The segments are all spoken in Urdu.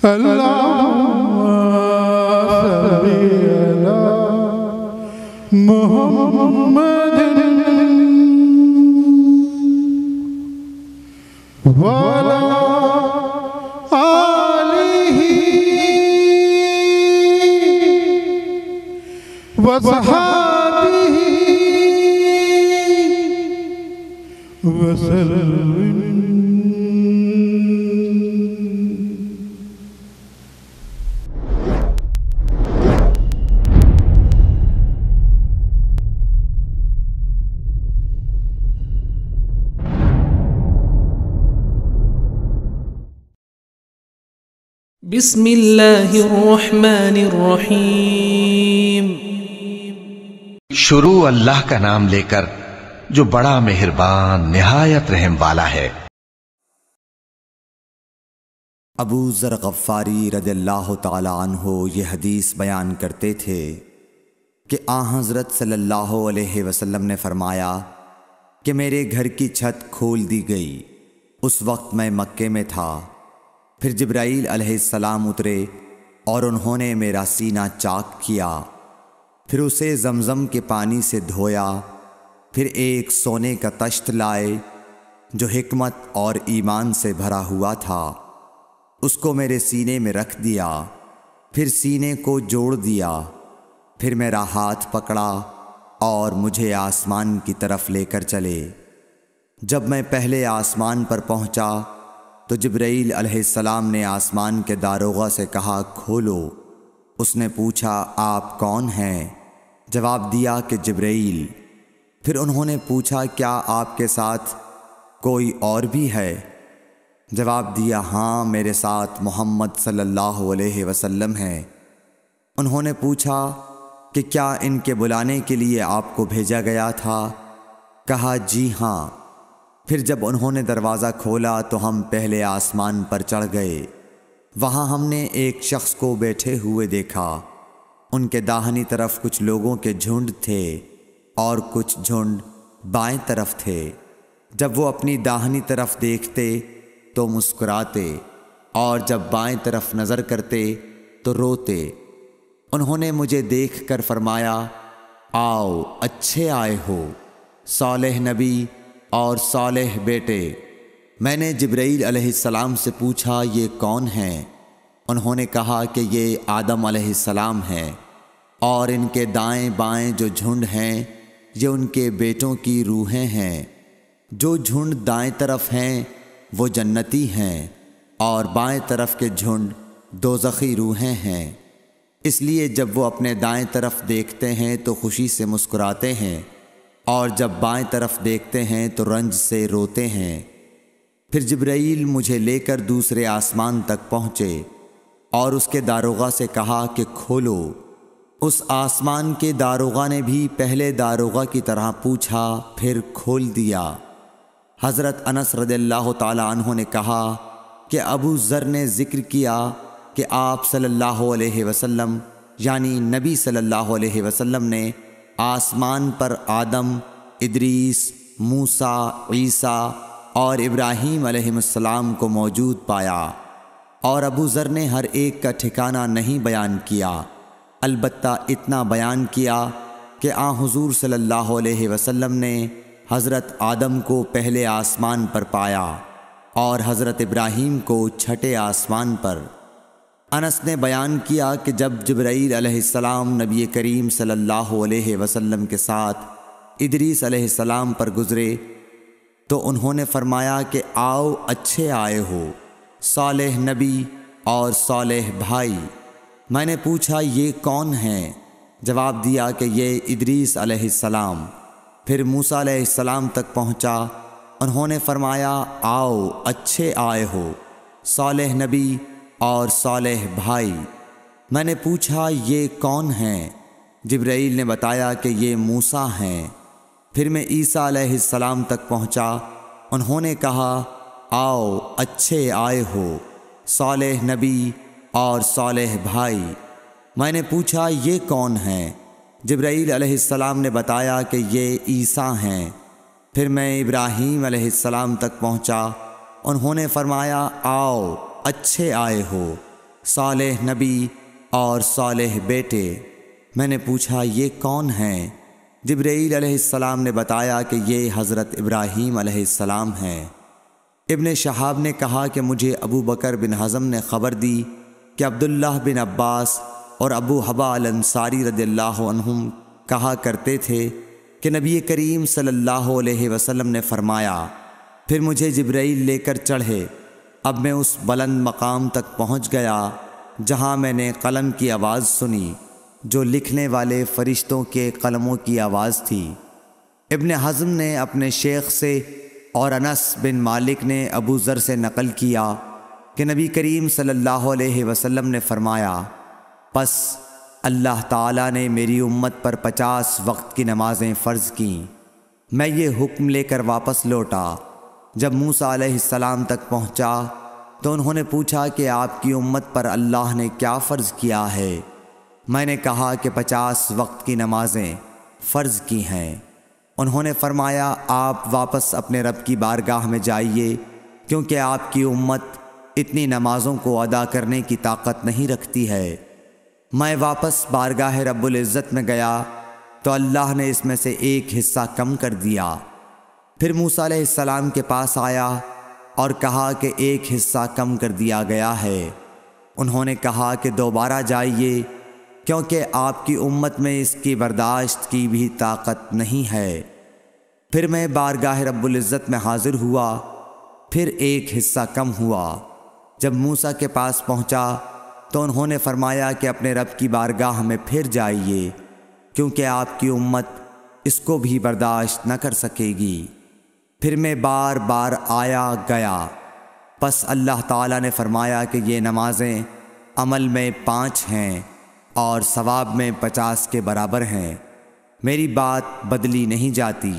اللهم صل على محمد وعلى آله وصحبه وسلم. بسم اللہ الرحمن الرحیم. شروع اللہ کا نام لے کر جو بڑا مہربان نہایت رحم والا ہے. ابو ذر غفاری رضی اللہ تعالی عنہ یہ حدیث بیان کرتے تھے کہ حضرت صلی اللہ علیہ وسلم نے فرمایا کہ میرے گھر کی چھت کھول دی گئی. اس وقت میں مکے میں تھا. پھر جبرائیل علیہ السلام اترے اور انہوں نے میرا سینہ چاک کیا. پھر اسے زمزم کے پانی سے دھویا. پھر ایک سونے کا طشت لائے جو حکمت اور ایمان سے بھرا ہوا تھا. اس کو میرے سینے میں رکھ دیا. پھر سینے کو جوڑ دیا. پھر میرا ہاتھ پکڑا اور مجھے آسمان کی طرف لے کر چلے. جب میں پہلے آسمان پر پہنچا تو جبرائیل علیہ السلام نے آسمان کے داروغہ سے کہا کھولو. اس نے پوچھا آپ کون ہیں؟ جواب دیا کہ جبرائیل. پھر انہوں نے پوچھا کیا آپ کے ساتھ کوئی اور بھی ہے؟ جواب دیا ہاں میرے ساتھ محمد صلی اللہ علیہ وسلم ہے. انہوں نے پوچھا کہ کیا ان کے بلانے کے لیے آپ کو بھیجا گیا تھا؟ کہا جی ہاں. پھر جب انہوں نے دروازہ کھولا تو ہم پہلے آسمان پر چڑھ گئے. وہاں ہم نے ایک شخص کو بیٹھے ہوئے دیکھا. ان کے داہنی طرف کچھ لوگوں کے جھنڈ تھے اور کچھ جھنڈ بائیں طرف تھے. جب وہ اپنی داہنی طرف دیکھتے تو مسکراتے اور جب بائیں طرف نظر کرتے تو روتے. انہوں نے مجھے دیکھ کر فرمایا آؤ اچھے آئے ہو صالح نبی اور صالح بیٹے. میں نے جبرائیل علیہ السلام سے پوچھا یہ کون ہیں؟ انہوں نے کہا کہ یہ آدم علیہ السلام ہیں اور ان کے دائیں بائیں جو جھنڈ ہیں یہ ان کے بیٹوں کی روحیں ہیں. جو جھنڈ دائیں طرف ہیں وہ جنتی ہیں اور بائیں طرف کے جھنڈ دوزخی روحیں ہیں. اس لیے جب وہ اپنے دائیں طرف دیکھتے ہیں تو خوشی سے مسکراتے ہیں اور جب بائیں طرف دیکھتے ہیں تو رنج سے روتے ہیں. پھر جبرائیل مجھے لے کر دوسرے آسمان تک پہنچے اور اس کے داروغہ سے کہا کہ کھولو. اس آسمان کے داروغہ نے بھی پہلے داروغہ کی طرح پوچھا پھر کھول دیا. حضرت انس رضی اللہ تعالی عنہ نے کہا کہ ابو ذر نے ذکر کیا کہ آپ صلی اللہ علیہ وسلم یعنی نبی صلی اللہ علیہ وسلم نے آسمان پر آدم، ادریس، موسیٰ، عیسیٰ اور ابراہیم علیہ السلام کو موجود پایا. اور ابو ذر نے ہر ایک کا ٹھکانہ نہیں بیان کیا، البتہ اتنا بیان کیا کہ حضور صلی اللہ علیہ وسلم نے حضرت آدم کو پہلے آسمان پر پایا اور حضرت ابراہیم کو چھٹے آسمان پر. انس نے بیان کیا کہ جب جبرائیل علیہ السلام نبی کریم صلی اللہ علیہ وسلم کے ساتھ ادریس علیہ السلام پر گزرے تو انہوں نے فرمایا کہ آؤ اچھے آئے ہو صالح نبی اور صالح بھائی. میں نے پوچھا یہ کون ہیں؟ جواب دیا کہ یہ ادریس علیہ السلام. پھر موسیٰ علیہ السلام تک پہنچا. انہوں نے فرمایا آؤ اچھے آئے ہو صالح نبی اور صالح بھائی. میں نے پوچھا یہ کون ہیں؟ جبرائیل نے بتایا کہ یہ موسیٰ ہیں. پھر میں عیسیٰ علیہ السلام تک پہنچا. انہوں نے کہا آؤ اچھے آئے ہو صالح نبی اور صالح بھائی. میں نے پوچھا یہ کون ہیں؟ جبرائیل علیہ السلام نے بتایا کہ یہ عیسیٰ ہیں. پھر میں ابراہیم علیہ السلام تک پہنچا. انہوں نے فرمایا آؤ اچھے آئے ہو صالح نبی اور صالح بیٹے۔ میں نے پوچھا یہ کون ہیں؟ جبرائیل علیہ السلام نے بتایا کہ یہ حضرت ابراہیم علیہ السلام ہیں۔ ابن شہاب نے کہا کہ مجھے ابو بکر بن حزم نے خبر دی کہ عبداللہ بن عباس اور ابو حبا الانصاری رضی اللہ عنہم کہا کرتے تھے کہ نبی کریم صلی اللہ علیہ وسلم نے فرمایا، پھر مجھے جبرائیل لے کر چڑھے۔ اب میں اس بلند مقام تک پہنچ گیا جہاں میں نے قلم کی آواز سنی جو لکھنے والے فرشتوں کے قلموں کی آواز تھی۔ ابن حزم نے اپنے شیخ سے اور انس بن مالک نے ابو ذر سے نقل کیا کہ نبی کریم صلی اللہ علیہ وسلم نے فرمایا، پس اللہ تعالیٰ نے میری امت پر 50 وقت کی نمازیں فرض کیں۔ میں یہ حکم لے کر واپس لوٹا۔ جب موسیٰ علیہ السلام تک پہنچا تو انہوں نے پوچھا کہ آپ کی امت پر اللہ نے کیا فرض کیا ہے؟ میں نے کہا کہ 50 وقت کی نمازیں فرض کی ہیں۔ انہوں نے فرمایا، آپ واپس اپنے رب کی بارگاہ میں جائیے کیونکہ آپ کی امت اتنی نمازوں کو ادا کرنے کی طاقت نہیں رکھتی ہے۔ میں واپس بارگاہ رب العزت میں گیا تو اللہ نے اس میں سے ایک حصہ کم کر دیا۔ پھر موسیٰ علیہ السلام کے پاس آیا اور کہا کہ ایک حصہ کم کر دیا گیا ہے۔ انہوں نے کہا کہ دوبارہ جائیے کیونکہ آپ کی امت میں اس کی برداشت کی بھی طاقت نہیں ہے۔ پھر میں بارگاہ رب العزت میں حاضر ہوا، پھر ایک حصہ کم ہوا۔ جب موسیٰ کے پاس پہنچا تو انہوں نے فرمایا کہ اپنے رب کی بارگاہ میں پھر جائیے کیونکہ آپ کی امت اس کو بھی برداشت نہ کر سکے گی۔ پھر میں بار بار آیا گیا، پس اللہ تعالیٰ نے فرمایا کہ یہ نمازیں عمل میں 5 ہیں اور ثواب میں 50 کے برابر ہیں، میری بات بدلی نہیں جاتی۔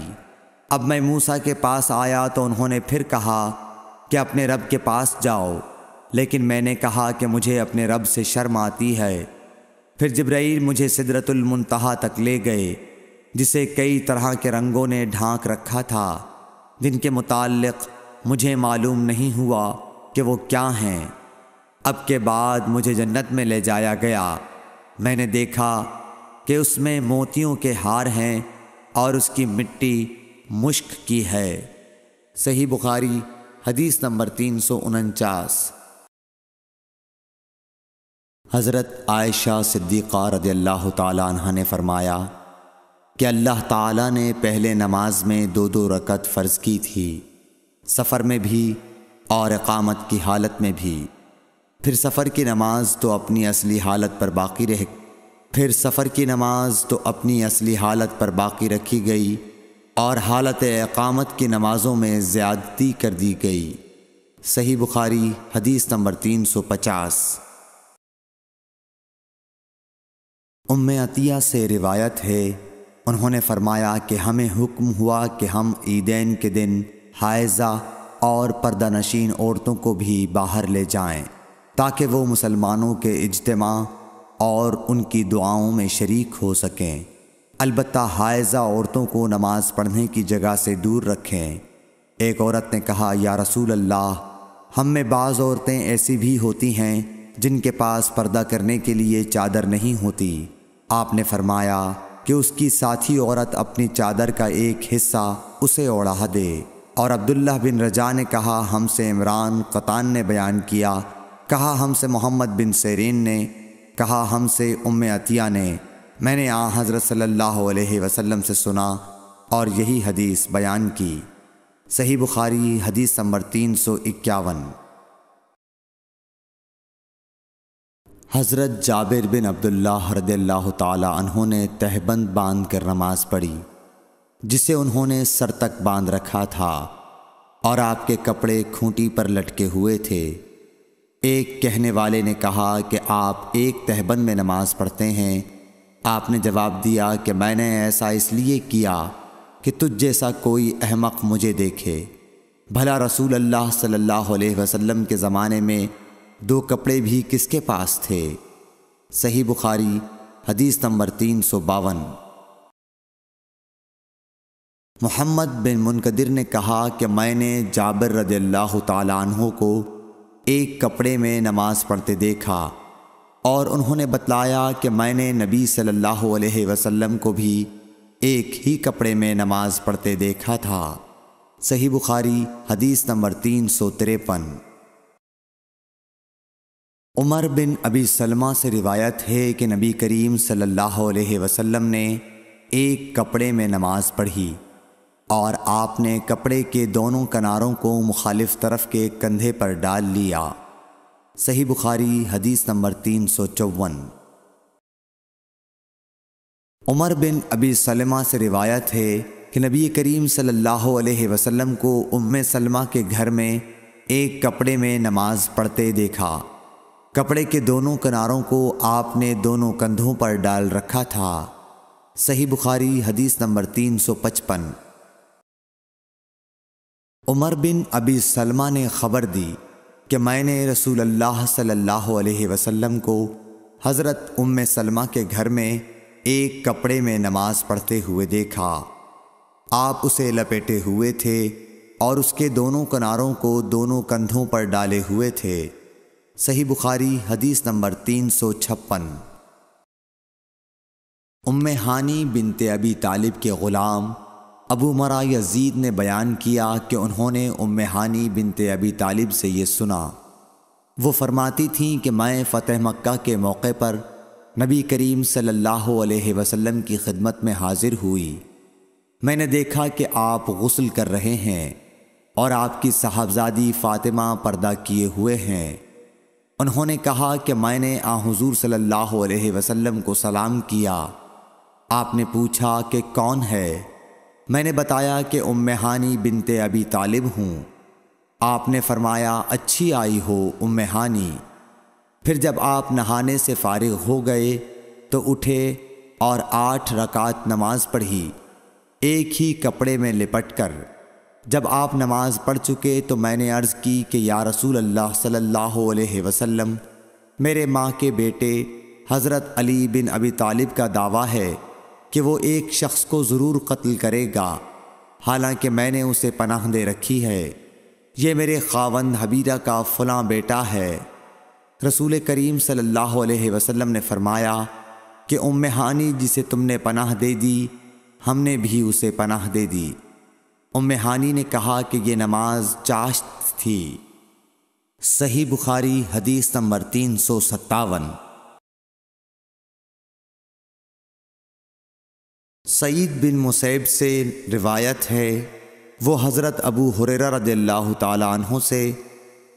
اب میں موسیٰ کے پاس آیا تو انہوں نے پھر کہا کہ اپنے رب کے پاس جاؤ، لیکن میں نے کہا کہ مجھے اپنے رب سے شرم آتی ہے۔ پھر جبرائیل مجھے سدرۃ المنتہا تک لے گئے جسے کئی طرح کے رنگوں نے ڈھانک رکھا تھا، جن کے متعلق مجھے معلوم نہیں ہوا کہ وہ کیا ہیں۔ اب کے بعد مجھے جنت میں لے جایا گیا۔ میں نے دیکھا کہ اس میں موتیوں کے ہار ہیں اور اس کی مٹی مشک کی ہے۔ صحیح بخاری حدیث نمبر 349۔ حضرت عائشہ صدیقہ رضی اللہ تعالیٰ عنہ نے فرمایا کہ اللہ تعالیٰ نے پہلے نماز میں 2 رکعت فرض کی تھی، سفر میں بھی اور اقامت کی حالت میں بھی۔ پھر سفر کی نماز تو اپنی اصلی حالت پر باقی رکھی گئی اور حالت اقامت کی نمازوں میں زیادتی کر دی گئی۔ صحیح بخاری حدیث نمبر 350۔ ام عطیہ سے روایت ہے، انہوں نے فرمایا کہ ہمیں حکم ہوا کہ ہم عیدین کے دن حائضہ اور پردہ نشین عورتوں کو بھی باہر لے جائیں تاکہ وہ مسلمانوں کے اجتماع اور ان کی دعاؤں میں شریک ہو سکیں۔ البتہ حائضہ عورتوں کو نماز پڑھنے کی جگہ سے دور رکھیں۔ ایک عورت نے کہا، یا رسول اللہ، ہم میں بعض عورتیں ایسی بھی ہوتی ہیں جن کے پاس پردہ کرنے کے لیے چادر نہیں ہوتی۔ آپ نے فرمایا کہ اس کی ساتھی عورت اپنی چادر کا ایک حصہ اسے اوڑھا دے۔ اور عبداللہ بن رجاء نے کہا، ہم سے عمران قطان نے بیان کیا، کہا ہم سے محمد بن سیرین نے، کہا ہم سے ام عطیہ نے، میں نے حضرت صلی اللہ علیہ وسلم سے سنا اور یہی حدیث بیان کی۔ صحیح بخاری حدیث نمبر 351۔ حضرت جابر بن عبداللہ رضی اللہ تعالی عنہ نے تہبند باندھ کر نماز پڑھی جسے انہوں نے سر تک باندھ رکھا تھا اور آپ کے کپڑے کھونٹی پر لٹکے ہوئے تھے۔ ایک کہنے والے نے کہا کہ آپ ایک تہبند میں نماز پڑھتے ہیں؟ آپ نے جواب دیا کہ میں نے ایسا اس لیے کیا کہ تجھ جیسا کوئی احمق مجھے دیکھے۔ بھلا رسول اللہ صلی اللہ علیہ وسلم کے زمانے میں 2 کپڑے بھی کس کے پاس تھے؟ صحیح بخاری حدیث نمبر 352۔ محمد بن منقدر نے کہا کہ میں نے جابر رضی اللہ تعالیٰ عنہ کو ایک کپڑے میں نماز پڑھتے دیکھا، اور انہوں نے بتلایا کہ میں نے نبی صلی اللہ علیہ وسلم کو بھی ایک ہی کپڑے میں نماز پڑھتے دیکھا تھا۔ صحیح بخاری حدیث نمبر 353۔ عمر بن ابی سلمہ سے روایت ہے کہ نبی کریم صلی اللہ علیہ وسلم نے ایک کپڑے میں نماز پڑھی، اور آپ نے کپڑے کے دونوں کناروں کو مخالف طرف کے کندھے پر ڈال لیا۔ صحیح بخاری حدیث نمبر 354۔ عمر بن ابی سلمہ سے روایت ہے کہ نبی کریم صلی اللہ علیہ وسلم کو ام سلمہ کے گھر میں ایک کپڑے میں نماز پڑھتے دیکھا۔ کپڑے کے دونوں کناروں کو آپ نے دونوں کندھوں پر ڈال رکھا تھا۔ صحیح بخاری حدیث نمبر 355۔ عمر بن ابی سلمہ نے خبر دی کہ میں نے رسول اللہ صلی اللہ علیہ وسلم کو حضرت ام سلمہ کے گھر میں ایک کپڑے میں نماز پڑھتے ہوئے دیکھا۔ آپ اسے لپیٹے ہوئے تھے اور اس کے دونوں کناروں کو دونوں کندھوں پر ڈالے ہوئے تھے۔ صحیح بخاری حدیث نمبر 356۔ ام ہانی بنت ابی طالب کے غلام ابو مرہ یزید نے بیان کیا کہ انہوں نے ام ہانی بنت ابی طالب سے یہ سنا۔ وہ فرماتی تھیں کہ میں فتح مکہ کے موقع پر نبی کریم صلی اللہ علیہ وسلم کی خدمت میں حاضر ہوئی۔ میں نے دیکھا کہ آپ غسل کر رہے ہیں اور آپ کی صاحبزادی فاطمہ پردہ کیے ہوئے ہیں۔ انہوں نے کہا کہ میں نے حضور صلی اللہ علیہ وسلم کو سلام کیا۔ آپ نے پوچھا کہ کون ہے؟ میں نے بتایا کہ ام ہانی بنت ابی طالب ہوں۔ آپ نے فرمایا اچھی آئی ہو ام ہانی۔ پھر جب آپ نہانے سے فارغ ہو گئے تو اٹھے اور 8 رکعت نماز پڑھی، ایک ہی کپڑے میں لپٹ کر۔ جب آپ نماز پڑھ چکے تو میں نے عرض کی کہ یا رسول اللہ صلی اللہ علیہ وسلم، میرے ماں کے بیٹے حضرت علی بن ابی طالب کا دعویٰ ہے کہ وہ ایک شخص کو ضرور قتل کرے گا، حالانکہ میں نے اسے پناہ دے رکھی ہے۔ یہ میرے خاوند حبیرہ کا فلاں بیٹا ہے۔ رسول کریم صلی اللہ علیہ وسلم نے فرمایا کہ ام ہانی جسے تم نے پناہ دے دی، ہم نے بھی اسے پناہ دے دی۔ ام ہانی نے کہا کہ یہ نماز چاشت تھی۔ صحیح بخاری حدیث نمبر 357۔ سعید بن مسیب سے روایت ہے، وہ حضرت ابو ہریرہ رضی اللہ تعالی عنہ سے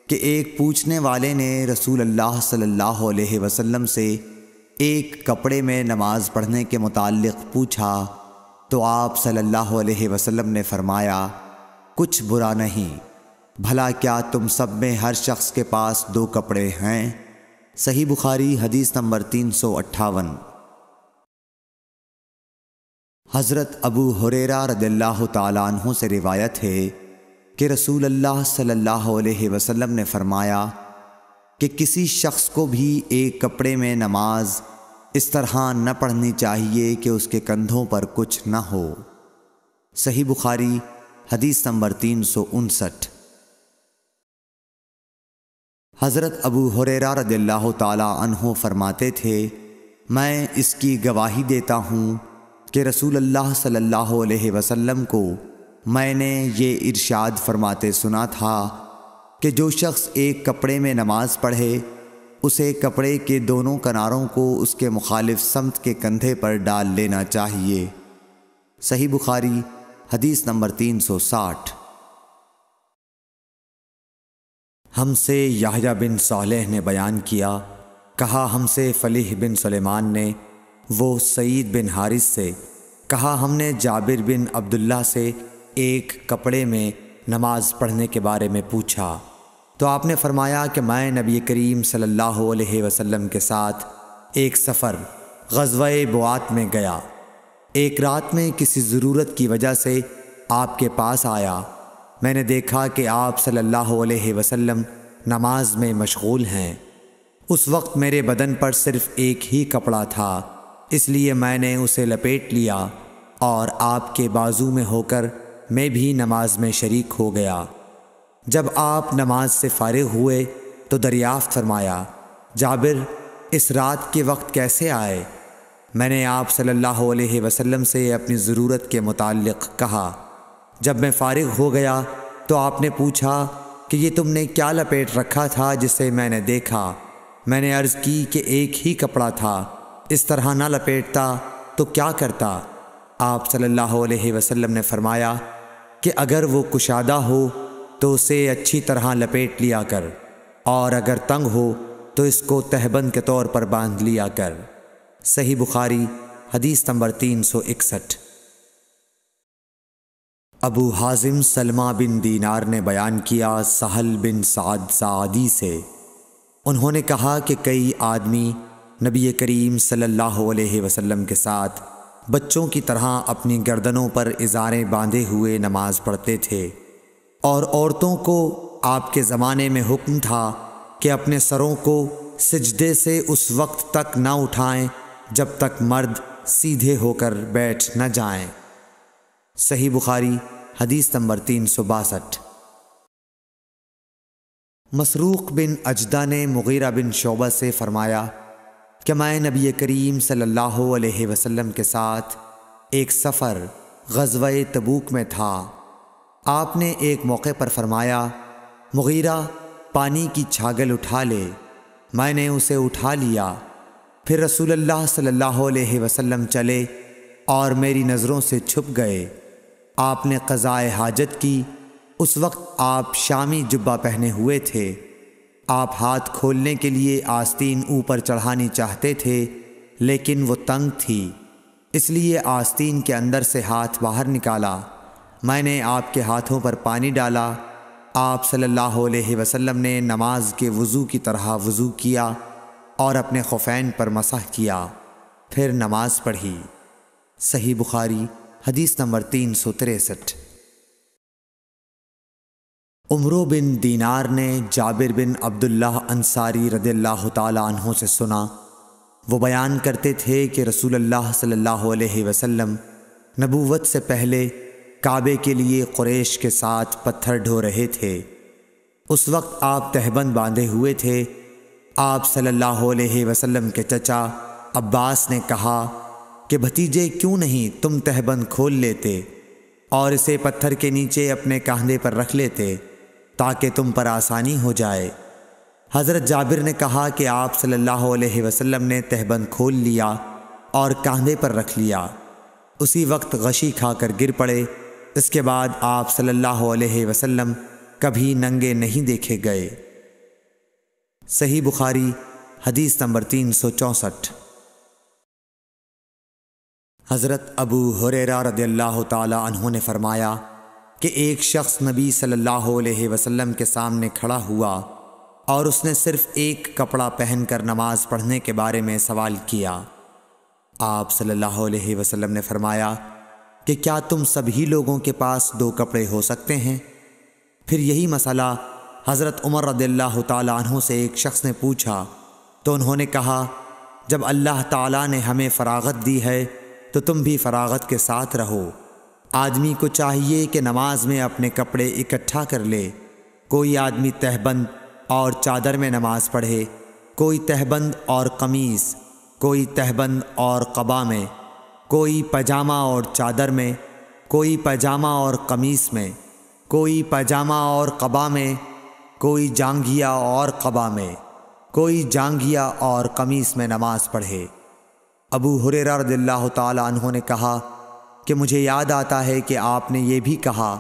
کہ ایک پوچھنے والے نے رسول اللہ صلی اللہ علیہ وسلم سے ایک کپڑے میں نماز پڑھنے کے متعلق پوچھا تو آپ صلی اللہ علیہ وسلم نے فرمایا کچھ برا نہیں، بھلا کیا تم سب میں ہر شخص کے پاس 2 کپڑے ہیں؟ صحیح بخاری حدیث نمبر 358۔ حضرت ابو ہریرہ رضی اللہ تعالیٰ عنہ سے روایت ہے کہ رسول اللہ صلی اللہ علیہ وسلم نے فرمایا کہ کسی شخص کو بھی ایک کپڑے میں نماز اس طرح نہ پڑھنی چاہیے کہ اس کے کندھوں پر کچھ نہ ہو۔ صحیح بخاری حدیث نمبر 359۔ حضرت ابو ہریرہ رضی اللہ تعالیٰ عنہ فرماتے تھے، میں اس کی گواہی دیتا ہوں کہ رسول اللہ صلی اللہ علیہ وسلم کو میں نے یہ ارشاد فرماتے سنا تھا کہ جو شخص ایک کپڑے میں نماز پڑھے اسے کپڑے کے دونوں کناروں کو اس کے مخالف سمت کے کندھے پر ڈال لینا چاہیے۔ صحیح بخاری حدیث نمبر 360۔ ہم سے یحییٰ بن صالح نے بیان کیا، کہا ہم سے فلیح بن سلیمان نے، وہ سعید بن حارث سے، کہا ہم نے جابر بن عبداللہ سے ایک کپڑے میں نماز پڑھنے کے بارے میں پوچھا تو آپ نے فرمایا کہ میں نبی کریم صلی اللہ علیہ وسلم کے ساتھ ایک سفر غزوہ بوات میں گیا، ایک رات میں کسی ضرورت کی وجہ سے آپ کے پاس آیا، میں نے دیکھا کہ آپ صلی اللہ علیہ وسلم نماز میں مشغول ہیں۔ اس وقت میرے بدن پر صرف ایک ہی کپڑا تھا، اس لیے میں نے اسے لپیٹ لیا اور آپ کے بازو میں ہو کر میں بھی نماز میں شریک ہو گیا۔ جب آپ نماز سے فارغ ہوئے تو دریافت فرمایا، جابر اس رات کے وقت کیسے آئے؟ میں نے آپ صلی اللہ علیہ وسلم سے اپنی ضرورت کے متعلق کہا۔ جب میں فارغ ہو گیا تو آپ نے پوچھا کہ یہ تم نے کیا لپیٹ رکھا تھا جسے میں نے دیکھا؟ میں نے عرض کی کہ ایک ہی کپڑا تھا، اس طرح نہ لپیٹتا تو کیا کرتا؟ آپ صلی اللہ علیہ وسلم نے فرمایا کہ اگر وہ کشادہ ہو تو اسے اچھی طرح لپیٹ لیا کر، اور اگر تنگ ہو تو اس کو تہبند کے طور پر باندھ لیا کر۔ صحیح بخاری حدیث نمبر 361۔ ابو حازم سلمہ بن دینار نے بیان کیا سہل بن سعد ساعدی سے، انہوں نے کہا کہ کئی آدمی نبی کریم صلی اللہ علیہ وسلم کے ساتھ بچوں کی طرح اپنی گردنوں پر ازاریں باندھے ہوئے نماز پڑھتے تھے، اور عورتوں کو آپ کے زمانے میں حکم تھا کہ اپنے سروں کو سجدے سے اس وقت تک نہ اٹھائیں جب تک مرد سیدھے ہو کر بیٹھ نہ جائیں۔ صحیح بخاری حدیث نمبر 362۔ مسروق بن اجدہ نے مغیرہ بن شعبہ سے فرمایا کہ میں نبی کریم صلی اللہ علیہ وسلم کے ساتھ ایک سفر غزوہ تبوک میں تھا۔ آپ نے ایک موقع پر فرمایا، مغیرہ پانی کی چھاگل اٹھا لے۔ میں نے اسے اٹھا لیا۔ پھر رسول اللہ صلی اللہ علیہ وسلم چلے اور میری نظروں سے چھپ گئے۔ آپ نے قضائے حاجت کی۔ اس وقت آپ شامی جبہ پہنے ہوئے تھے۔ آپ ہاتھ کھولنے کے لیے آستین اوپر چڑھانی چاہتے تھے، لیکن وہ تنگ تھی، اس لیے آستین کے اندر سے ہاتھ باہر نکالا۔ میں نے آپ کے ہاتھوں پر پانی ڈالا۔ آپ صلی اللہ علیہ وسلم نے نماز کے وضو کی طرح وضو کیا اور اپنے خفین پر مسح کیا، پھر نماز پڑھی۔ صحیح بخاری حدیث نمبر 363۔ عمرو بن دینار نے جابر بن عبداللہ انصاری رضی اللہ تعالی عنہ سے سنا، وہ بیان کرتے تھے کہ رسول اللہ صلی اللہ علیہ وسلم نبوت سے پہلے کعبے کے لیے قریش کے ساتھ پتھر ڈھو رہے تھے۔ اس وقت آپ تہبند باندھے ہوئے تھے۔ آپ صلی اللہ علیہ وسلم کے چچا عباس نے کہا کہ بھتیجے کیوں نہیں تم تہبند کھول لیتے اور اسے پتھر کے نیچے اپنے کاندھے پر رکھ لیتے تاکہ تم پر آسانی ہو جائے۔ حضرت جابر نے کہا کہ آپ صلی اللہ علیہ وسلم نے تہبند کھول لیا اور کاندھے پر رکھ لیا، اسی وقت غشی کھا کر گر پڑے۔ اس کے بعد آپ صلی اللہ علیہ وسلم کبھی ننگے نہیں دیکھے گئے۔ صحیح بخاری حدیث نمبر 364۔ حضرت ابو ہریرہ رضی اللہ تعالی عنہ نے فرمایا کہ ایک شخص نبی صلی اللہ علیہ وسلم کے سامنے کھڑا ہوا اور اس نے صرف ایک کپڑا پہن کر نماز پڑھنے کے بارے میں سوال کیا۔ آپ صلی اللہ علیہ وسلم نے فرمایا کہ کیا تم سبھی لوگوں کے پاس 2 کپڑے ہو سکتے ہیں؟ پھر یہی مسئلہ حضرت عمر رضی اللہ تعالیٰ عنہ سے ایک شخص نے پوچھا تو انہوں نے کہا، جب اللہ تعالیٰ نے ہمیں فراغت دی ہے تو تم بھی فراغت کے ساتھ رہو۔ آدمی کو چاہیے کہ نماز میں اپنے کپڑے اکٹھا کر لے۔ کوئی آدمی تہبند اور چادر میں نماز پڑھے، کوئی تہبند اور قمیص، کوئی تہبند اور قبا میں، کوئی پاجامہ اور چادر میں، کوئی پاجامہ اور قمیص میں، کوئی پاجامہ اور قبا میں، کوئی جانگھیا اور قبا میں، کوئی جانگھیا اور قمیص میں نماز پڑھے۔ ابو ہریرہ رضی اللہ تعالی عنہ نے کہا کہ مجھے یاد آتا ہے کہ آپ نے یہ بھی کہا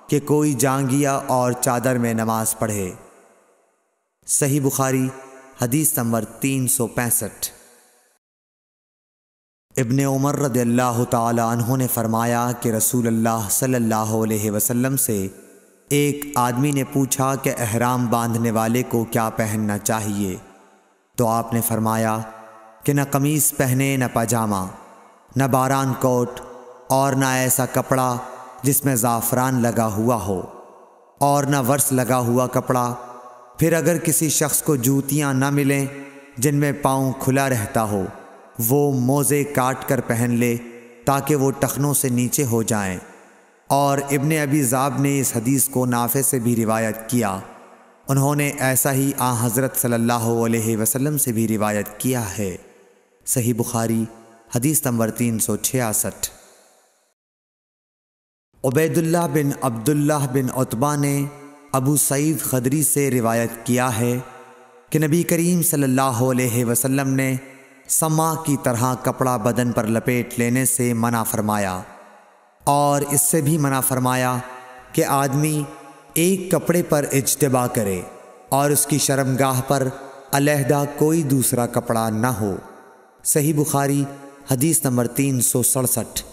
کہ کوئی جانگھیا اور چادر میں نماز پڑھے۔ صحیح بخاری حدیث نمبر 365۔ ابن عمر رضی اللہ تعالی عنہ نے فرمایا کہ رسول اللہ صلی اللہ علیہ وسلم سے ایک آدمی نے پوچھا کہ احرام باندھنے والے کو کیا پہننا چاہیے؟ تو آپ نے فرمایا کہ نہ قمیص پہنے، نہ پاجامہ، نہ باران کوٹ، اور نہ ایسا کپڑا جس میں زعفران لگا ہوا ہو، اور نہ ورس لگا ہوا کپڑا۔ پھر اگر کسی شخص کو جوتیاں نہ ملیں جن میں پاؤں کھلا رہتا ہو، وہ موزے کاٹ کر پہن لے تاکہ وہ ٹخنوں سے نیچے ہو جائیں۔ اور ابن ابی ذئب نے اس حدیث کو نافع سے بھی روایت کیا۔ انہوں نے ایسا ہی حضرت صلی اللہ علیہ وسلم سے بھی روایت کیا ہے۔ صحیح بخاری حدیث نمبر 366۔ عبید اللہ بن عبداللہ بن عتبہ نے ابو سعید خدری سے روایت کیا ہے کہ نبی کریم صلی اللہ علیہ وسلم نے سما کی طرح کپڑا بدن پر لپیٹ لینے سے منع فرمایا، اور اس سے بھی منع فرمایا کہ آدمی ایک کپڑے پر اجتباء کرے اور اس کی شرمگاہ پر علیحدہ کوئی دوسرا کپڑا نہ ہو۔ صحیح بخاری حدیث نمبر 367۔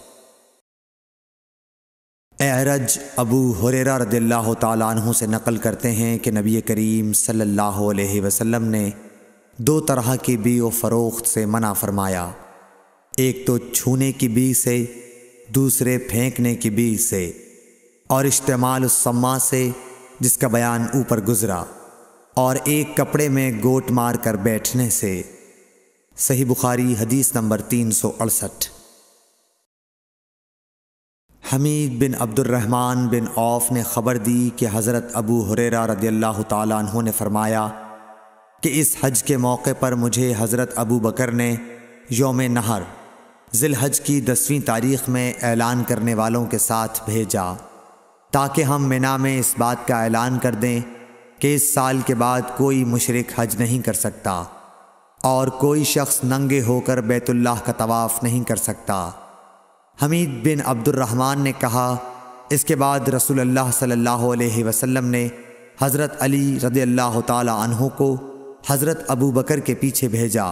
اعرج ابو ہریرہ رضی اللہ تعالیٰ عنہ سے نقل کرتے ہیں کہ نبی کریم صلی اللہ علیہ وسلم نے 2 طرح کی بیع و فروخت سے منع فرمایا، ایک تو چھونے کی بیع سے، دوسرے پھینکنے کی بیع سے، اور اشتعمال السما سے جس کا بیان اوپر گزرا، اور ایک کپڑے میں گوٹ مار کر بیٹھنے سے۔ صحیح بخاری حدیث نمبر 368۔ حمید بن عبد الرحمن بن عوف نے خبر دی کہ حضرت ابو ہریرہ رضی اللہ تعالیٰ عنہ نے فرمایا کہ اس حج کے موقع پر مجھے حضرت ابو بکر نے یوم نحر ذی الحج کی 10ویں تاریخ میں اعلان کرنے والوں کے ساتھ بھیجا تاکہ ہم منا میں اس بات کا اعلان کر دیں کہ اس سال کے بعد کوئی مشرک حج نہیں کر سکتا اور کوئی شخص ننگے ہو کر بیت اللہ کا طواف نہیں کر سکتا۔ حمید بن عبد الرحمن نے کہا، اس کے بعد رسول اللہ صلی اللہ علیہ وسلم نے حضرت علی رضی اللہ تعالی عنہ کو حضرت ابو بکر کے پیچھے بھیجا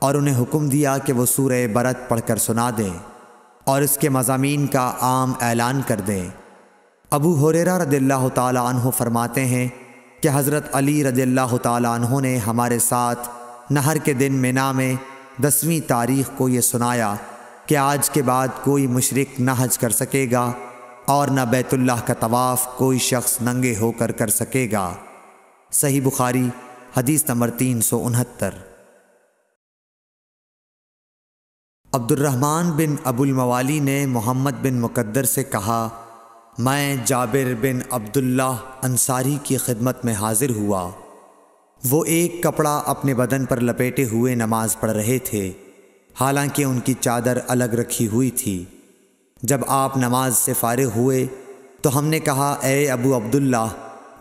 اور انہیں حکم دیا کہ وہ سورہ برت پڑھ کر سنا دیں اور اس کے مضامین کا عام اعلان کر دیں۔ ابو ہریرہ رضی اللہ تعالی عنہ فرماتے ہیں کہ حضرت علی رضی اللہ تعالی عنہ نے ہمارے ساتھ نہر کے دن منا میں 10ویں تاریخ کو یہ سنایا کہ آج کے بعد کوئی مشرک نہ حج کر سکے گا اور نہ بیت اللہ کا طواف کوئی شخص ننگے ہو کر کر سکے گا۔ صحیح بخاری حدیث نمبر 369۔ عبد الرحمن بن ابو الموالی نے محمد بن مقدر سے کہا، میں جابر بن عبداللہ انصاری کی خدمت میں حاضر ہوا۔ وہ ایک کپڑا اپنے بدن پر لپیٹے ہوئے نماز پڑھ رہے تھے، حالانکہ ان کی چادر الگ رکھی ہوئی تھی۔ جب آپ نماز سے فارغ ہوئے تو ہم نے کہا، اے ابو عبداللہ،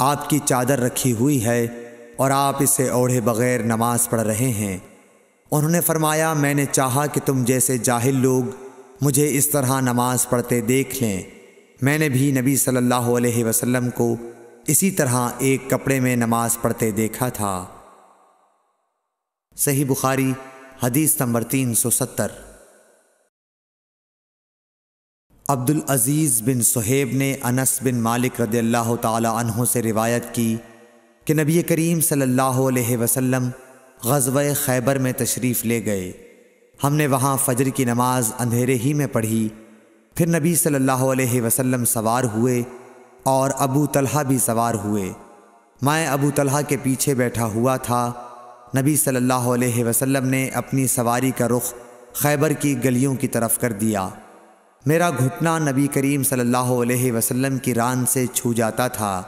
آپ کی چادر رکھی ہوئی ہے اور آپ اسے اوڑھے بغیر نماز پڑھ رہے ہیں۔ انہوں نے فرمایا، میں نے چاہا کہ تم جیسے جاہل لوگ مجھے اس طرح نماز پڑھتے دیکھ لیں۔ میں نے بھی نبی صلی اللہ علیہ وسلم کو اسی طرح ایک کپڑے میں نماز پڑھتے دیکھا تھا۔ صحیح بخاری حدیث نمبر 370۔ عبد العزیز بن صہیب نے انس بن مالک رضی اللہ تعالی عنہ سے روایت کی کہ نبی کریم صلی اللہ علیہ وسلم غزوہ خیبر میں تشریف لے گئے۔ ہم نے وہاں فجر کی نماز اندھیرے ہی میں پڑھی، پھر نبی صلی اللہ علیہ وسلم سوار ہوئے اور ابو طلحہ بھی سوار ہوئے۔ میں ابو طلحہ کے پیچھے بیٹھا ہوا تھا۔ نبی صلی اللہ علیہ وسلم نے اپنی سواری کا رخ خیبر کی گلیوں کی طرف کر دیا۔ میرا گھٹنا نبی کریم صلی اللہ علیہ وسلم کی ران سے چھو جاتا تھا۔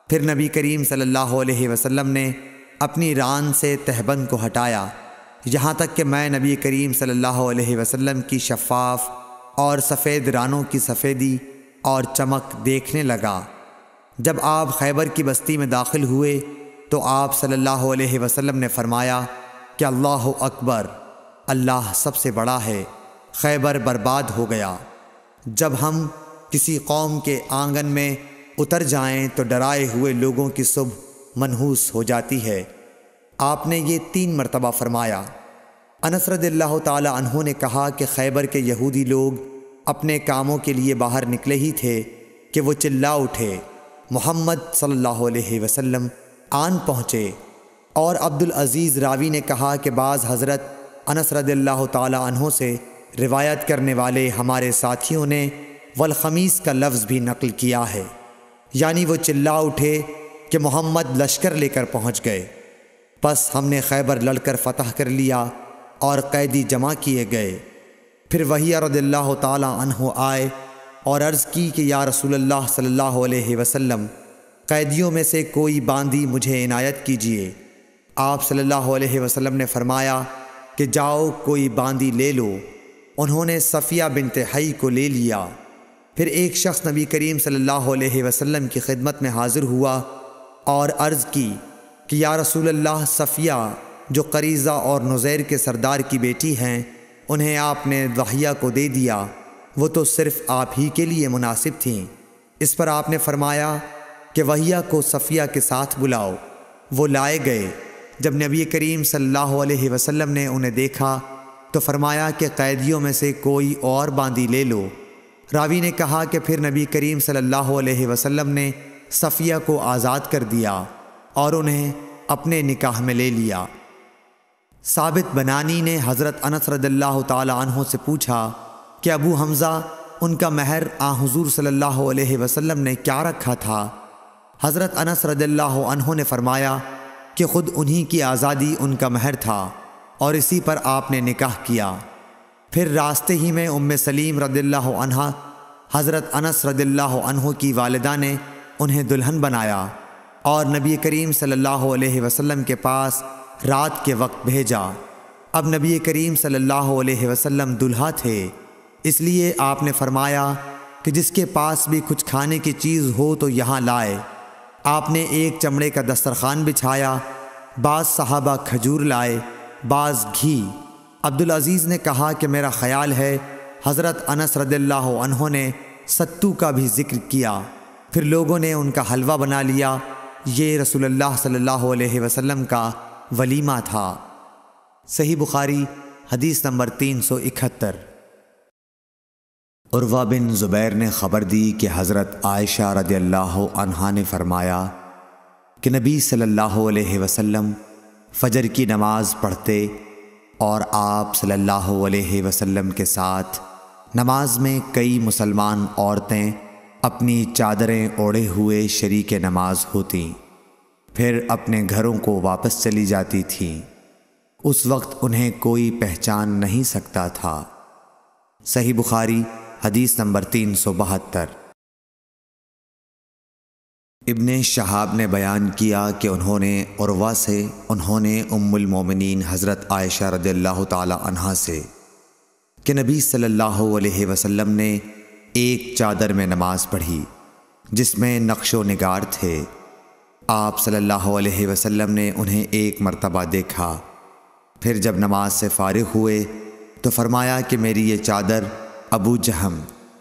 پھر نبی کریم صلی اللہ علیہ وسلم نے اپنی ران سے تہبند کو ہٹایا، یہاں تک کہ میں نبی کریم صلی اللہ علیہ وسلم کی شفاف اور سفید رانوں کی سفیدی اور چمک دیکھنے لگا۔ جب آپ خیبر کی بستی میں داخل ہوئے تو آپ صلی اللہ علیہ وسلم نے فرمایا کہ اللہ اکبر، اللہ سب سے بڑا ہے، خیبر برباد ہو گیا۔ جب ہم کسی قوم کے آنگن میں اتر جائیں تو ڈرائے ہوئے لوگوں کی صبح منحوس ہو جاتی ہے۔ آپ نے یہ 3 مرتبہ فرمایا۔ انس رضی اللہ تعالی عنہ نے کہا کہ خیبر کے یہودی لوگ اپنے کاموں کے لیے باہر نکلے ہی تھے کہ وہ چلا اٹھے، محمد صلی اللہ علیہ وسلم آن پہنچے۔ اور عبد العزیز راوی نے کہا کہ بعض حضرت انس رضی اللہ تعالی عنہ سے روایت کرنے والے ہمارے ساتھیوں نے والخمیس کا لفظ بھی نقل کیا ہے، یعنی وہ چلا اٹھے کہ محمد لشکر لے کر پہنچ گئے۔ پس ہم نے خیبر لڑ کر فتح کر لیا اور قیدی جمع کیے گئے۔ پھر وحیہ رضی اللہ تعالی عنہ آئے اور عرض کی کہ یا رسول اللہ صلی اللہ علیہ وسلم، قیدیوں میں سے کوئی باندی مجھے عنایت کیجیے۔ آپ صلی اللہ علیہ وسلم نے فرمایا کہ جاؤ کوئی باندی لے لو۔ انہوں نے صفیہ بنت حی کو لے لیا۔ پھر ایک شخص نبی کریم صلی اللہ علیہ وسلم کی خدمت میں حاضر ہوا اور عرض کی کہ یا رسول اللہ، صفیہ جو قریظہ اور نزیر کے سردار کی بیٹی ہیں، انہیں آپ نے ضحیہ کو دے دیا، وہ تو صرف آپ ہی کے لیے مناسب تھیں۔ اس پر آپ نے فرمایا کہ وحیہ کو صفیہ کے ساتھ بلاؤ۔ وہ لائے گئے۔ جب نبی کریم صلی اللہ علیہ وسلم نے انہیں دیکھا تو فرمایا کہ قیدیوں میں سے کوئی اور باندی لے لو۔ راوی نے کہا کہ پھر نبی کریم صلی اللہ علیہ وسلم نے صفیہ کو آزاد کر دیا اور انہیں اپنے نکاح میں لے لیا۔ ثابت بنانی نے حضرت انس رضی اللہ تعالی عنہ سے پوچھا کہ ابو حمزہ، ان کا مہر حضور صلی اللہ علیہ وسلم نے کیا رکھا تھا؟ حضرت انس رضی اللہ عنہ نے فرمایا کہ خود انہی کی آزادی ان کا مہر تھا اور اسی پر آپ نے نکاح کیا۔ پھر راستے ہی میں ام سلیم رضی اللہ عنہ حضرت انس رضی اللہ عنہ کی والدہ نے انہیں دلہن بنایا اور نبی کریم صلی اللہ علیہ وسلم کے پاس رات کے وقت بھیجا۔ اب نبی کریم صلی اللہ علیہ وسلم دلہا تھے، اس لیے آپ نے فرمایا کہ جس کے پاس بھی کچھ کھانے کی چیز ہو تو یہاں لائے۔ آپ نے ایک چمڑے کا دسترخوان بچھایا، بعض صحابہ کھجور لائے، بعض گھی۔ عبدالعزیز نے کہا کہ میرا خیال ہے حضرت انس رضی اللہ عنہ نے ستو کا بھی ذکر کیا، پھر لوگوں نے ان کا حلوہ بنا لیا۔ یہ رسول اللہ صلی اللہ علیہ وسلم کا ولیمہ تھا۔ صحیح بخاری حدیث نمبر 371۔ عروہ بن زبیر نے خبر دی کہ حضرت عائشہ رضی اللہ عنہا نے فرمایا کہ نبی صلی اللہ علیہ وسلم فجر کی نماز پڑھتے اور آپ صلی اللہ علیہ وسلم کے ساتھ نماز میں کئی مسلمان عورتیں اپنی چادریں اوڑھے ہوئے شریک نماز ہوتیں، پھر اپنے گھروں کو واپس چلی جاتی تھیں۔ اس وقت انہیں کوئی پہچان نہیں سکتا تھا۔ صحیح بخاری حدیث نمبر 372۔ ابن شہاب نے بیان کیا کہ انہوں نے عروہ سے ام المومنین حضرت عائشہ رضی اللہ تعالی عنہا سے کہ نبی صلی اللہ علیہ وسلم نے ایک چادر میں نماز پڑھی جس میں نقش و نگار تھے۔ آپ صلی اللہ علیہ وسلم نے انہیں ایک مرتبہ دیکھا، پھر جب نماز سے فارغ ہوئے تو فرمایا کہ میری یہ چادر ابو جہم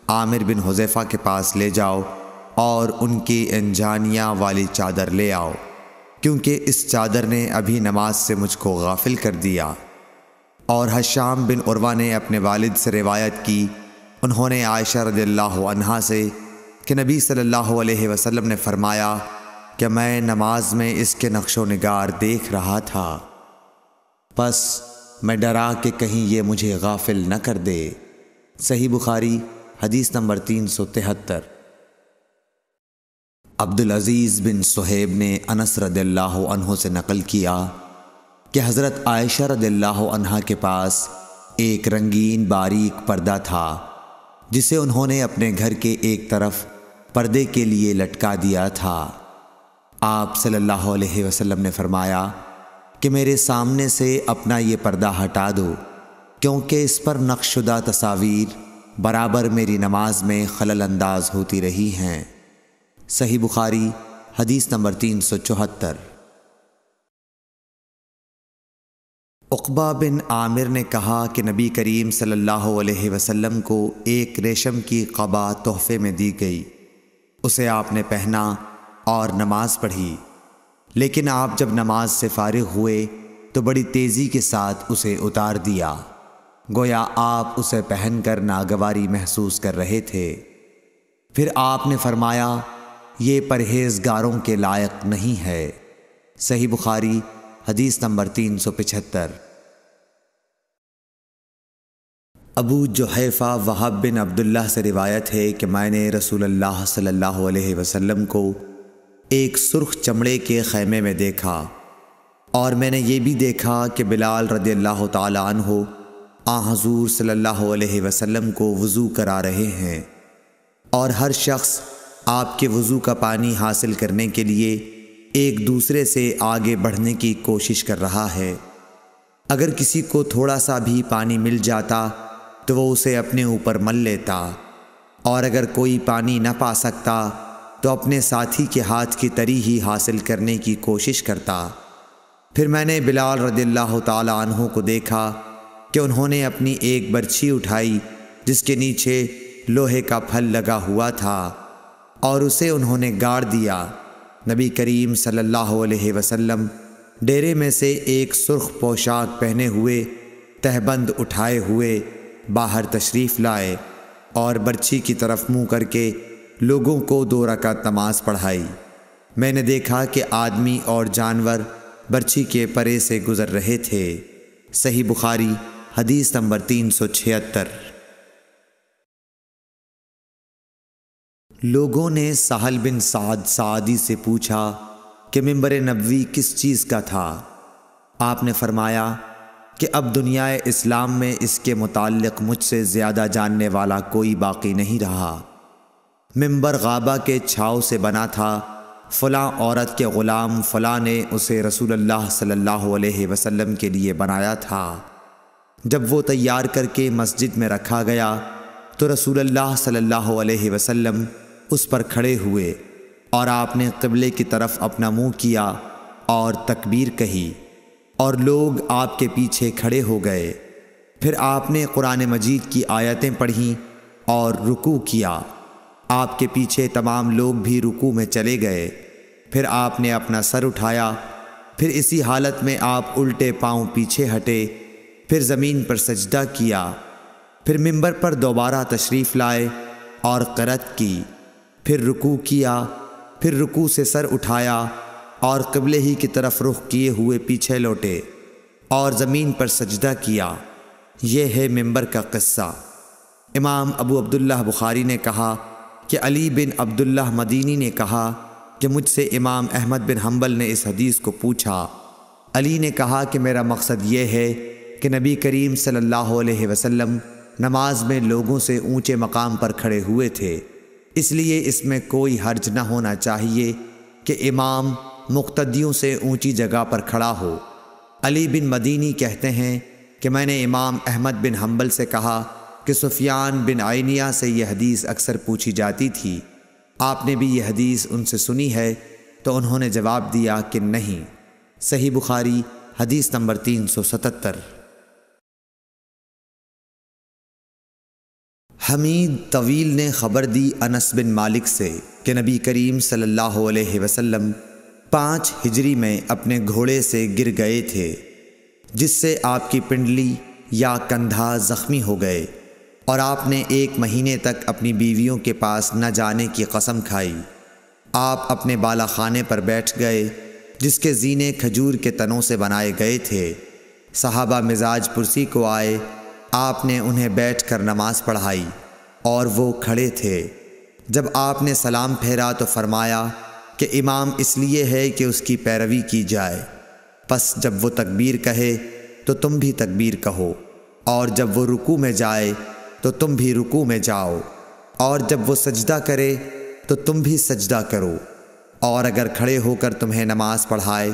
عامر بن حذیفہ کے پاس لے جاؤ اور ان کی انجانیاں والی چادر لے آؤ، کیونکہ اس چادر نے ابھی نماز سے مجھ کو غافل کر دیا۔ اور ہشام بن عروہ نے اپنے والد سے روایت کی، انہوں نے عائشہ رضی اللہ عنہا سے کہ نبی صلی اللہ علیہ وسلم نے فرمایا کہ میں نماز میں اس کے نقش و نگار دیکھ رہا تھا، پس میں ڈرا کہ کہیں یہ مجھے غافل نہ کر دے۔ صحیح بخاری حدیث نمبر 373۔ عبدالعزیز بن صہیب نے انس رضی اللہ عنہ سے نقل کیا کہ حضرت عائشہ رضی اللہ عنہا کے پاس ایک رنگین باریک پردہ تھا جسے انہوں نے اپنے گھر کے ایک طرف پردے کے لیے لٹکا دیا تھا۔ آپ صلی اللہ علیہ وسلم نے فرمایا کہ میرے سامنے سے اپنا یہ پردہ ہٹا دو، کیونکہ اس پر نقش شدہ تصاویر برابر میری نماز میں خلل انداز ہوتی رہی ہیں۔ صحیح بخاری حدیث نمبر 374۔ عقبہ بن عامر نے کہا کہ نبی کریم صلی اللہ علیہ وسلم کو ایک ریشم کی قبا تحفے میں دی گئی، اسے آپ نے پہنا اور نماز پڑھی، لیکن آپ جب نماز سے فارغ ہوئے تو بڑی تیزی کے ساتھ اسے اتار دیا، گویا آپ اسے پہن کر ناگواری محسوس کر رہے تھے۔ پھر آپ نے فرمایا یہ پرہیزگاروں کے لائق نہیں ہے۔ صحیح بخاری حدیث نمبر 375۔ ابو جحیفہ وہب بن عبداللہ سے روایت ہے کہ میں نے رسول اللہ صلی اللہ علیہ وسلم کو ایک سرخ چمڑے کے خیمے میں دیکھا، اور میں نے یہ بھی دیکھا کہ بلال رضی اللہ تعالی عنہ حضور صلی اللہ علیہ وسلم کو وضو کرا رہے ہیں، اور ہر شخص آپ کے وضو کا پانی حاصل کرنے کے لیے ایک دوسرے سے آگے بڑھنے کی کوشش کر رہا ہے۔ اگر کسی کو تھوڑا سا بھی پانی مل جاتا تو وہ اسے اپنے اوپر مل لیتا، اور اگر کوئی پانی نہ پا سکتا تو اپنے ساتھی کے ہاتھ کی تری ہی حاصل کرنے کی کوشش کرتا۔ پھر میں نے بلال رضی اللہ تعالی عنہ کو دیکھا کہ انہوں نے اپنی ایک برچھی اٹھائی جس کے نیچے لوہے کا پھل لگا ہوا تھا، اور اسے انہوں نے گاڑ دیا۔ نبی کریم صلی اللہ علیہ وسلم ڈیرے میں سے ایک سرخ پوشاک پہنے ہوئے تہبند اٹھائے ہوئے باہر تشریف لائے اور برچھی کی طرف منہ کر کے لوگوں کو 2 رکعت نماز پڑھائی۔ میں نے دیکھا کہ آدمی اور جانور برچھی کے پرے سے گزر رہے تھے۔ صحیح بخاری حدیث نمبر 376۔ لوگوں نے سہل بن سعد سعدی سے پوچھا کہ منبر نبوی کس چیز کا تھا؟ آپ نے فرمایا کہ اب دنیا اسلام میں اس کے متعلق مجھ سے زیادہ جاننے والا کوئی باقی نہیں رہا۔ منبر غابہ کے چھاؤ سے بنا تھا، فلاں عورت کے غلام فلاں نے اسے رسول اللہ صلی اللہ علیہ وسلم کے لیے بنایا تھا۔ جب وہ تیار کر کے مسجد میں رکھا گیا تو رسول اللہ صلی اللہ علیہ وسلم اس پر کھڑے ہوئے اور آپ نے قبلے کی طرف اپنا منہ کیا اور تکبیر کہی، اور لوگ آپ کے پیچھے کھڑے ہو گئے۔ پھر آپ نے قرآن مجید کی آیتیں پڑھیں اور رکوع کیا۔ آپ کے پیچھے تمام لوگ بھی رکوع میں چلے گئے۔ پھر آپ نے اپنا سر اٹھایا، پھر اسی حالت میں آپ الٹے پاؤں پیچھے ہٹے، پھر زمین پر سجدہ کیا، پھر منبر پر دوبارہ تشریف لائے اور قرأت کی، پھر رکوع کیا، پھر رکوع سے سر اٹھایا اور قبلے ہی کی طرف رخ کیے ہوئے پیچھے لوٹے اور زمین پر سجدہ کیا۔ یہ ہے منبر کا قصہ۔ امام ابو عبداللہ بخاری نے کہا کہ علی بن عبداللہ مدینی نے کہا کہ مجھ سے امام احمد بن حنبل نے اس حدیث کو پوچھا۔ علی نے کہا کہ میرا مقصد یہ ہے کہ نبی کریم صلی اللہ علیہ وسلم نماز میں لوگوں سے اونچے مقام پر کھڑے ہوئے تھے، اس لیے اس میں کوئی حرج نہ ہونا چاہیے کہ امام مقتدیوں سے اونچی جگہ پر کھڑا ہو۔ علی بن مدینی کہتے ہیں کہ میں نے امام احمد بن حنبل سے کہا کہ سفیان بن عینیہ سے یہ حدیث اکثر پوچھی جاتی تھی، آپ نے بھی یہ حدیث ان سے سنی ہے؟ تو انہوں نے جواب دیا کہ نہیں۔ صحیح بخاری حدیث نمبر 377۔ حمید طویل نے خبر دی انس بن مالک سے کہ نبی کریم صلی اللہ علیہ وسلم 5 ہجری میں اپنے گھوڑے سے گر گئے تھے، جس سے آپ کی پنڈلی یا کندھا زخمی ہو گئے، اور آپ نے 1 مہینے تک اپنی بیویوں کے پاس نہ جانے کی قسم کھائی۔ آپ اپنے بالا خانے پر بیٹھ گئے جس کے زینے کھجور کے تنوں سے بنائے گئے تھے۔ صحابہ مزاج پرسی کو آئے، آپ نے انہیں بیٹھ کر نماز پڑھائی اور وہ کھڑے تھے۔ جب آپ نے سلام پھیرا تو فرمایا کہ امام اس لیے ہے کہ اس کی پیروی کی جائے، پس جب وہ تکبیر کہے تو تم بھی تکبیر کہو، اور جب وہ رکوع میں جائے تو تم بھی رکوع میں جاؤ، اور جب وہ سجدہ کرے تو تم بھی سجدہ کرو، اور اگر کھڑے ہو کر تمہیں نماز پڑھائے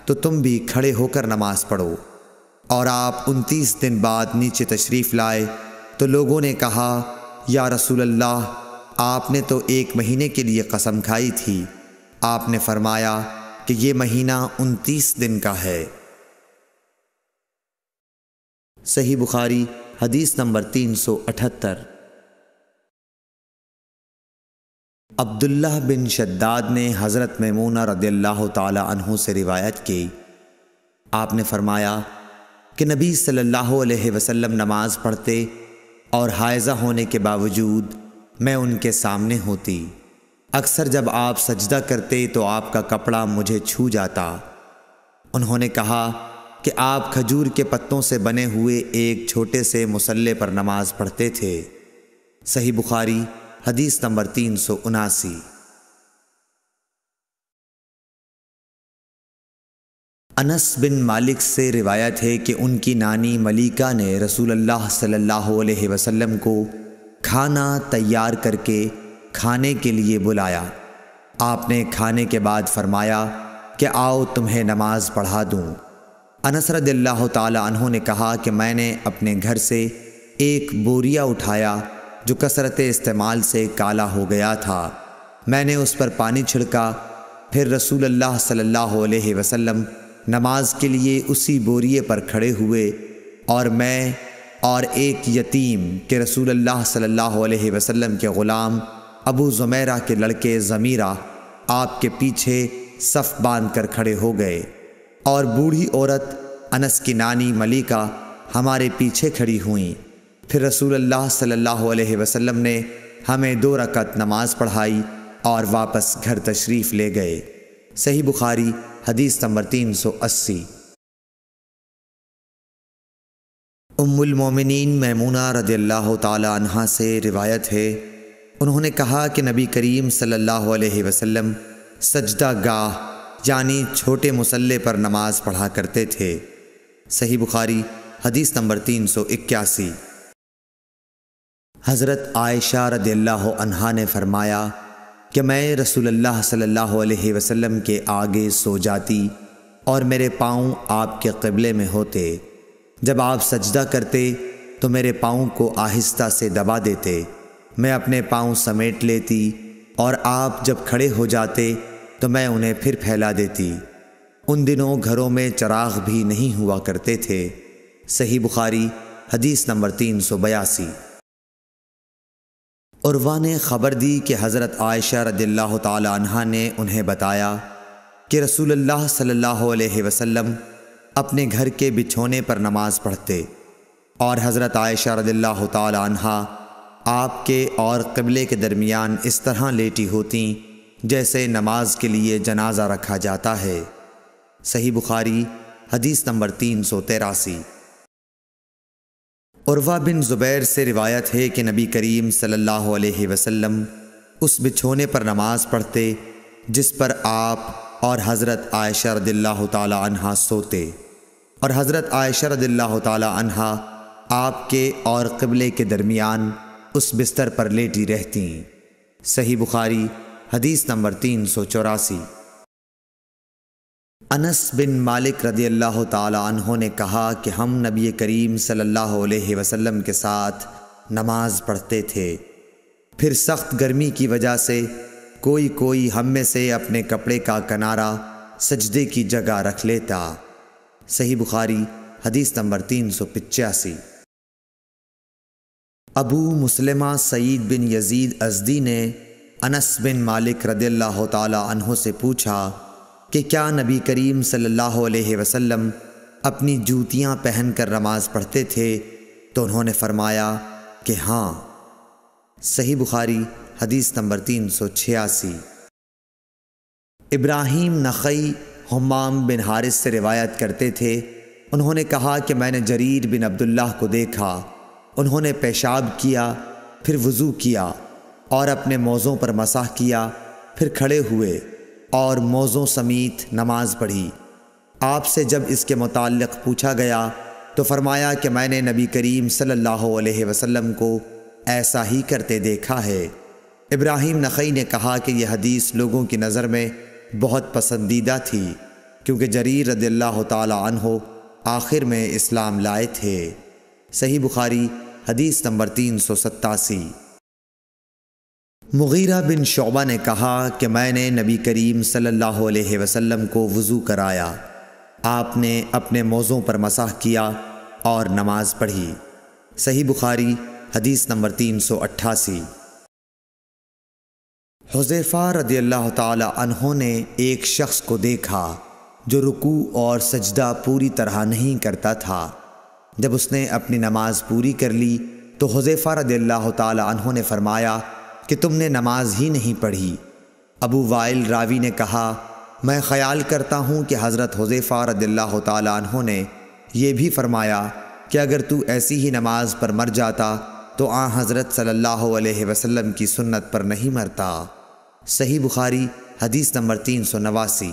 تو تم بھی کھڑے ہو کر نماز پڑھو۔ اور آپ 29 دن بعد نیچے تشریف لائے تو لوگوں نے کہا یا رسول اللہ، آپ نے تو 1 مہینے کے لیے قسم کھائی تھی۔ آپ نے فرمایا کہ یہ مہینہ 29 دن کا ہے۔ صحیح بخاری حدیث نمبر 378۔ عبداللہ بن شداد نے حضرت میمونہ رضی اللہ تعالی عنہ سے روایت کی، آپ نے فرمایا کہ نبی صلی اللہ علیہ وسلم نماز پڑھتے اور حائضہ ہونے کے باوجود میں ان کے سامنے ہوتی۔ اکثر جب آپ سجدہ کرتے تو آپ کا کپڑا مجھے چھو جاتا۔ انہوں نے کہا کہ آپ کھجور کے پتوں سے بنے ہوئے ایک چھوٹے سے مصلے پر نماز پڑھتے تھے۔ صحیح بخاری حدیث نمبر 379۔ انس بن مالک سے روایت ہے کہ ان کی نانی ملیکہ نے رسول اللہ صلی اللہ علیہ وسلم کو کھانا تیار کر کے کھانے کے لیے بلایا۔ آپ نے کھانے کے بعد فرمایا کہ آؤ تمہیں نماز پڑھا دوں۔ انس رضی اللہ تعالی عنہ نے کہا کہ میں نے اپنے گھر سے ایک بوریا اٹھایا جو کثرت استعمال سے کالا ہو گیا تھا۔ میں نے اس پر پانی چھڑکا، پھر رسول اللہ صلی اللہ علیہ وسلم نماز کے لیے اسی بوریے پر کھڑے ہوئے، اور میں اور ایک یتیم کہ رسول اللہ صلی اللہ علیہ وسلم کے غلام ابو زمیرہ کے لڑکے ضمیرہ آپ کے پیچھے صف باندھ کر کھڑے ہو گئے، اور بوڑھی عورت انس کی نانی ملیکہ ہمارے پیچھے کھڑی ہوئیں۔ پھر رسول اللہ صلی اللہ علیہ وسلم نے ہمیں 2 رکعت نماز پڑھائی اور واپس گھر تشریف لے گئے۔ صحیح بخاری حدیث نمبر 380۔ ام المومنین میمونہ رضی اللہ تعالی عنہا سے روایت ہے، انہوں نے کہا کہ نبی کریم صلی اللہ علیہ وسلم سجدہ گاہ یعنی چھوٹے مصلے پر نماز پڑھا کرتے تھے۔ صحیح بخاری حدیث نمبر 381۔ حضرت عائشہ رضی اللہ عنہا نے فرمایا کہ میں رسول اللہ صلی اللہ علیہ وسلم کے آگے سو جاتی اور میرے پاؤں آپ کے قبلے میں ہوتے۔ جب آپ سجدہ کرتے تو میرے پاؤں کو آہستہ سے دبا دیتے، میں اپنے پاؤں سمیٹ لیتی، اور آپ جب کھڑے ہو جاتے تو میں انہیں پھر پھیلا دیتی۔ ان دنوں گھروں میں چراغ بھی نہیں ہوا کرتے تھے۔ صحیح بخاری حدیث نمبر 382۔ عروہ نے خبر دی کہ حضرت عائشہ رضی اللہ تعالی عنہا نے انہیں بتایا کہ رسول اللہ صلی اللہ علیہ وسلم اپنے گھر کے بچھونے پر نماز پڑھتے، اور حضرت عائشہ رضی اللہ تعالی عنہا آپ کے اور قبلے کے درمیان اس طرح لیٹی ہوتیں جیسے نماز کے لیے جنازہ رکھا جاتا ہے۔ صحیح بخاری حدیث نمبر 383۔ عروہ بن زبیر سے روایت ہے کہ نبی کریم صلی اللہ علیہ وسلم اس بچھونے پر نماز پڑھتے جس پر آپ اور حضرت عائشہ رضی اللہ تعالی عنہا سوتے، اور حضرت عائشہ رضی اللہ تعالی عنہا آپ کے اور قبلے کے درمیان اس بستر پر لیٹی رہتیں۔ صحیح بخاری حدیث نمبر 384۔ انس بن مالک رضی اللہ تعالی عنہ نے کہا کہ ہم نبی کریم صلی اللہ علیہ وسلم کے ساتھ نماز پڑھتے تھے، پھر سخت گرمی کی وجہ سے کوئی ہم میں سے اپنے کپڑے کا کنارہ سجدے کی جگہ رکھ لیتا۔ صحیح بخاری حدیث نمبر 385۔ ابو مسلمہ سعید بن یزید ازدی نے انس بن مالک رضی اللہ تعالی عنہ سے پوچھا کہ کیا نبی کریم صلی اللہ علیہ وسلم اپنی جوتیاں پہن کر نماز پڑھتے تھے؟ تو انہوں نے فرمایا کہ ہاں۔ صحیح بخاری حدیث نمبر 386۔ ابراہیم نخعی حمام بن حارث سے روایت کرتے تھے، انہوں نے کہا کہ میں نے جریر بن عبداللہ کو دیکھا، انہوں نے پیشاب کیا، پھر وضو کیا اور اپنے موزوں پر مسح کیا، پھر کھڑے ہوئے اور موزوں سمیت نماز پڑھی۔ آپ سے جب اس کے متعلق پوچھا گیا تو فرمایا کہ میں نے نبی کریم صلی اللہ علیہ وسلم کو ایسا ہی کرتے دیکھا ہے۔ ابراہیم نخعی نے کہا کہ یہ حدیث لوگوں کی نظر میں بہت پسندیدہ تھی، کیونکہ جریر رضی اللہ تعالی عنہ آخر میں اسلام لائے تھے۔ صحیح بخاری حدیث نمبر 387۔ مغیرہ بن شعبہ نے کہا کہ میں نے نبی کریم صلی اللہ علیہ وسلم کو وضو کرایا، آپ نے اپنے موزوں پر مسح کیا اور نماز پڑھی۔ صحیح بخاری حدیث نمبر 388۔ حذیفہ رضی اللہ تعالی عنہ نے ایک شخص کو دیکھا جو رکوع اور سجدہ پوری طرح نہیں کرتا تھا۔ جب اس نے اپنی نماز پوری کر لی تو حذیفہ رضی اللہ تعالی عنہ نے فرمایا کہ تم نے نماز ہی نہیں پڑھی۔ ابو وائل راوی نے کہا میں خیال کرتا ہوں کہ حضرت حذیفہ رضی اللہ تعالی عنہ نے یہ بھی فرمایا کہ اگر تو ایسی ہی نماز پر مر جاتا تو حضرت صلی اللہ علیہ وسلم کی سنت پر نہیں مرتا۔ صحیح بخاری حدیث نمبر 389۔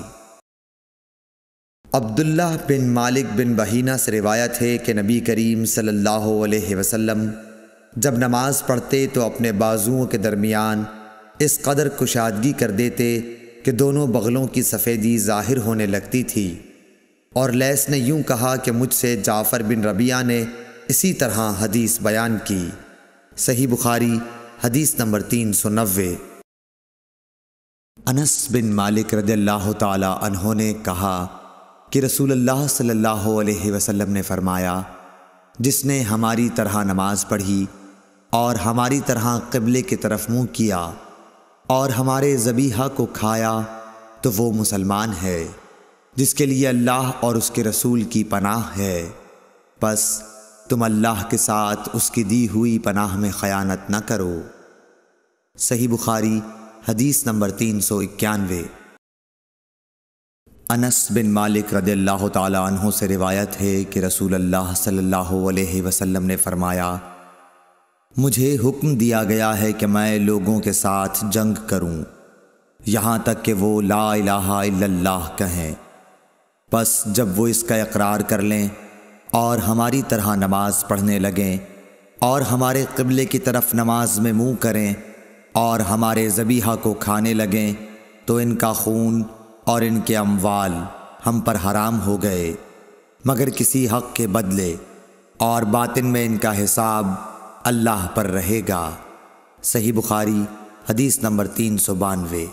عبداللہ بن مالک بن بحینہ سے روایت ہے کہ نبی کریم صلی اللہ علیہ وسلم جب نماز پڑھتے تو اپنے بازوؤں کے درمیان اس قدر کشادگی کر دیتے کہ دونوں بغلوں کی سفیدی ظاہر ہونے لگتی تھی۔ اور لیث نے یوں کہا کہ مجھ سے جعفر بن ربیعہ نے اسی طرح حدیث بیان کی۔ صحیح بخاری حدیث نمبر 390۔ انس بن مالک رضی اللہ تعالی عنہ نے کہا کہ رسول اللہ صلی اللہ علیہ وسلم نے فرمایا، جس نے ہماری طرح نماز پڑھی اور ہماری طرح قبلے کی طرف منہ کیا اور ہمارے ذبیحہ کو کھایا تو وہ مسلمان ہے، جس کے لیے اللہ اور اس کے رسول کی پناہ ہے، پس تم اللہ کے ساتھ اس کی دی ہوئی پناہ میں خیانت نہ کرو۔ صحیح بخاری حدیث نمبر 391۔ انس بن مالک رضی اللہ تعالی عنہ سے روایت ہے کہ رسول اللہ صلی اللہ علیہ وسلم نے فرمایا، مجھے حکم دیا گیا ہے کہ میں لوگوں کے ساتھ جنگ کروں یہاں تک کہ وہ لا الہ الا اللہ کہیں، پس جب وہ اس کا اقرار کر لیں اور ہماری طرح نماز پڑھنے لگیں اور ہمارے قبلے کی طرف نماز میں منہ کریں اور ہمارے ذبیحہ کو کھانے لگیں تو ان کا خون اور ان کے اموال ہم پر حرام ہو گئے مگر کسی حق کے بدلے، اور باطن میں ان کا حساب اللہ پر رہے گا۔ صحیح بخاری حدیث نمبر 392۔